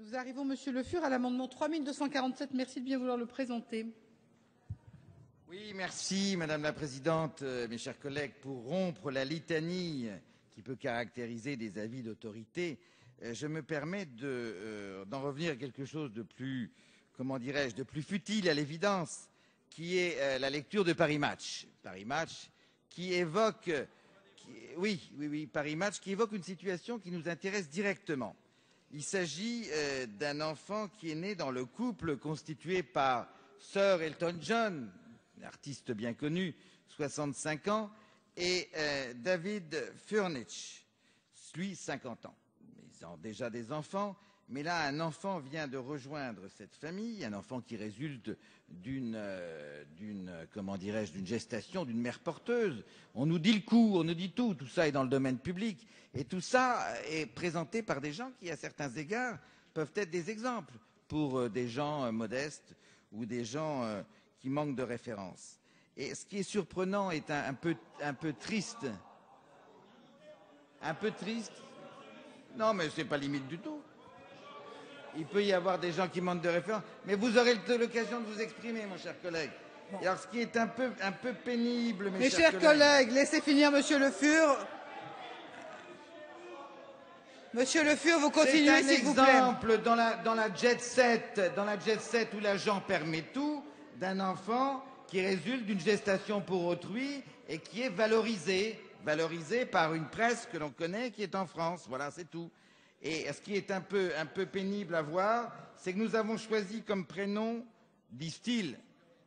Nous arrivons, Monsieur Le Fur, à l'amendement 3247. Merci de bien vouloir le présenter. Oui, merci Madame la Présidente, mes chers collègues. Pour rompre la litanie qui peut caractériser des avis d'autorité, je me permets d'en revenir à quelque chose de plus, comment dirais-je, de plus futile à l'évidence, qui est la lecture de Paris Match. Paris Match qui évoque, Paris Match qui évoque une situation qui nous intéresse directement. Il s'agit d'un enfant qui est né dans le couple constitué par Sir Elton John, artiste bien connu, 65 ans, et David Furnish, lui 50 ans. Ils ont déjà des enfants, mais là un enfant vient de rejoindre cette famille, un enfant qui résulte d'une gestation d'une mère porteuse. On nous dit le coup, on nous dit tout ça est dans le domaine public, et tout ça est présenté par des gens qui, à certains égards, peuvent être des exemples pour des gens modestes ou des gens qui manquent de référence. Et ce qui est surprenant est un peu triste. Un peu triste. Non, mais c'est pas limite du tout. Il peut y avoir des gens qui manquent de référence, mais vous aurez l'occasion de vous exprimer, mon cher collègue. Bon. Et alors, ce qui est un peu pénible, mes chers collègues, laissez finir Monsieur Le Fur. Monsieur Le Fur, vous continuez, s'il vous plaît. C'est un exemple dans la jet set où l'agent permet tout, d'un enfant qui résulte d'une gestation pour autrui et qui est valorisé par une presse que l'on connaît, qui est en France. Voilà, c'est tout. Et ce qui est un peu pénible à voir, c'est que nous avons choisi comme prénom, disent-ils,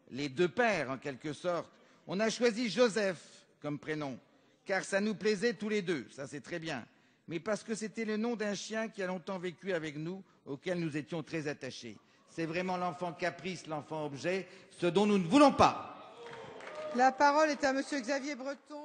les deux pères en quelque sorte. On a choisi Joseph comme prénom, car ça nous plaisait tous les deux, ça c'est très bien. Mais parce que c'était le nom d'un chien qui a longtemps vécu avec nous, auquel nous étions très attachés. C'est vraiment l'enfant caprice, l'enfant objet, ce dont nous ne voulons pas. La parole est à Monsieur Xavier Breton.